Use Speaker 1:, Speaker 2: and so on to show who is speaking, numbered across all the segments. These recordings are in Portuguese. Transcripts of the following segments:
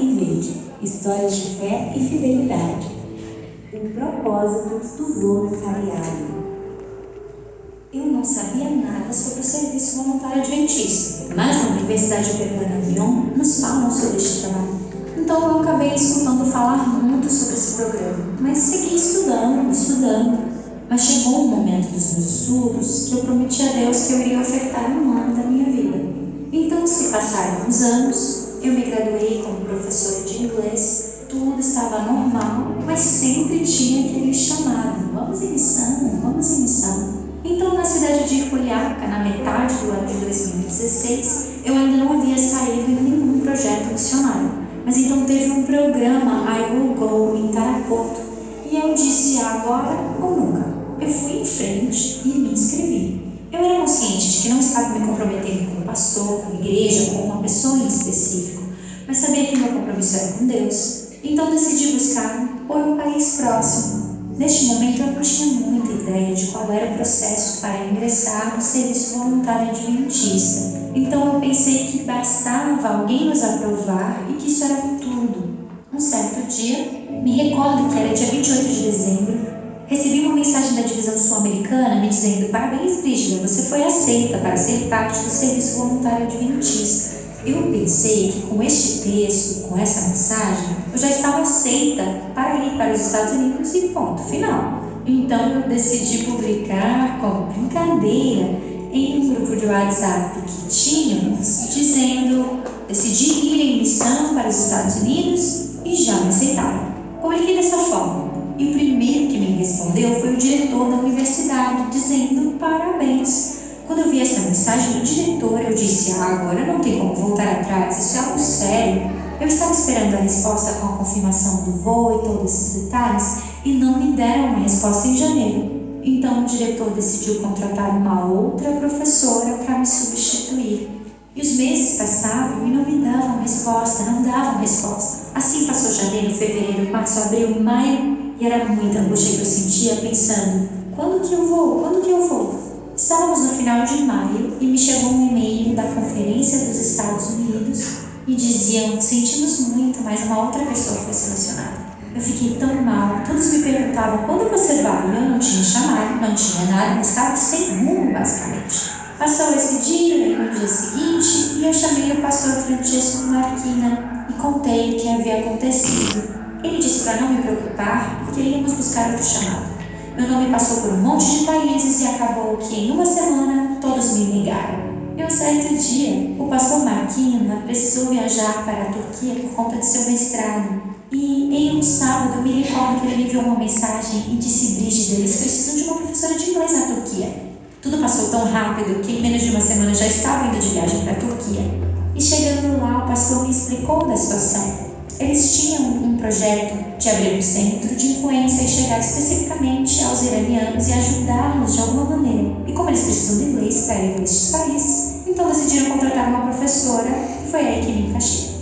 Speaker 1: e Verde, histórias de fé e fidelidade. O propósito do voluntariado. Eu não sabia nada sobre o serviço voluntário adventista, mas na Universidade Peruana Lyon nos falam sobre este trabalho. Então eu acabei escutando falar muito sobre esse programa, mas segui estudando. Mas chegou um momento dos meus estudos que eu prometi a Deus que eu iria ofertar um ano da minha vida. Então se passaram uns anos, eu me graduei como professora de inglês, tudo estava normal, mas sempre tinha aquele chamado: vamos em missão. Então, na cidade de Juliaca, na metade do ano de 2016, eu ainda não havia saído em nenhum projeto missionário. Mas então teve um programa I Will Go em Tarapoto. E eu disse agora ou nunca. Eu fui em frente e me inscrevi. Eu era consciente de que não estava me comprometendo com um pastor, com a igreja, com uma pessoa em específico. Mas sabia que meu compromisso era com Deus. Então decidi buscar por um país próximo. Neste momento eu não tinha muita ideia de qual era o processo para ingressar no serviço voluntário adventista. Então eu pensei que bastava alguém nos aprovar e que isso era tudo. Um certo dia, me recordo que era dia 28 de dezembro, recebi uma mensagem da divisão sul-americana me dizendo: parabéns, Brígida, você foi aceita para ser parte do serviço voluntário adventista. Eu pensei que com este texto, com essa mensagem, eu já estava aceita para ir para os Estados Unidos e ponto final. Então eu decidi publicar como brincadeira em um grupo de WhatsApp que tínhamos, dizendo: decidi ir em missão para os Estados Unidos e já me aceitaram. Publiquei dessa forma. E o primeiro que me respondeu foi o diretor da universidade, dizendo parabéns. Quando eu vi essa mensagem do diretor, eu disse: agora não tem como voltar atrás, isso é algo sério. Eu estava esperando a resposta com a confirmação do voo e todos esses detalhes, e não me deram uma resposta em janeiro. Então o diretor decidiu contratar uma outra professora para me substituir. E os meses passavam e não me davam resposta, não davam resposta. Assim passou janeiro, fevereiro, março, abril, maio, e era muita angústia que eu sentia pensando: quando que eu vou? Estávamos no final de maio e me chegou um e-mail da Conferência dos Estados Unidos e diziam: sentimos muito, mas uma outra pessoa foi selecionada. Eu fiquei tão mal, todos me perguntavam: quando você vai? Eu não tinha chamado, não tinha nada, estava sem rumo, basicamente. Passou esse dia e no dia seguinte, e eu chamei o pastor Francesco Marquina e contei o que havia acontecido. Ele disse para não me preocupar, porque iríamos buscar outro chamado. Meu nome passou por um monte de países e acabou que em uma semana todos me ligaram. E um certo dia, o pastor Marquina precisou viajar para a Turquia por conta de seu mestrado. E em um sábado eu me recordo que ele me enviou uma mensagem e disse: Brígida, eles precisam de uma professora de inglês na Turquia. Tudo passou tão rápido que em menos de uma semana eu já estava indo de viagem para a Turquia. E chegando lá, o pastor me explicou da situação. Eles tinham um projeto de abrir um centro de influência e chegar especificamente aos iranianos e ajudá-los de alguma maneira. E como eles precisam de inglês para ir para estes países, então decidiram contratar uma professora e foi aí que me encaixei.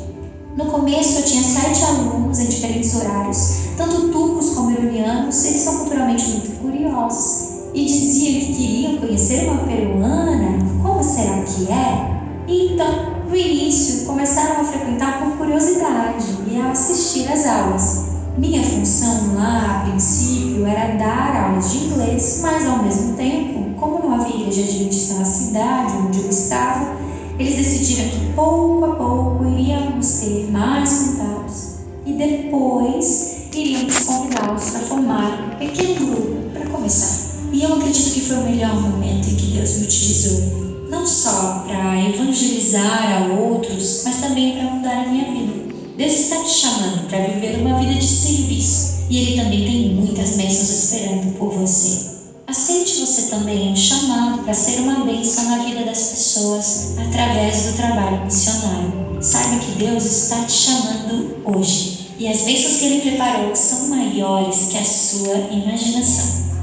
Speaker 1: No começo eu tinha 7 alunos em diferentes horários, tanto turcos como iranianos. Eles são culturalmente muito curiosos e diziam que queriam conhecer uma peruana. Como será que é? E então, no início, começaram a frequentar por curiosidade e a assistir às aulas. Minha função lá, a princípio, era dar aulas de inglês, mas ao mesmo tempo, como não havia igreja adventista na cidade onde eu estava, eles decidiram que pouco a pouco iríamos ter mais contatos e depois iríamos convidá-los para formar um pequeno grupo para começar. E eu acredito que foi o melhor momento em que Deus me utilizou. Não só para evangelizar a outros, mas também para mudar a minha vida. Deus está te chamando para viver uma vida de serviço e Ele também tem muitas bênçãos esperando por você. Aceite você também um chamado para ser uma bênção na vida das pessoas através do trabalho missionário. Saiba que Deus está te chamando hoje e as bênçãos que Ele preparou são maiores que a sua imaginação.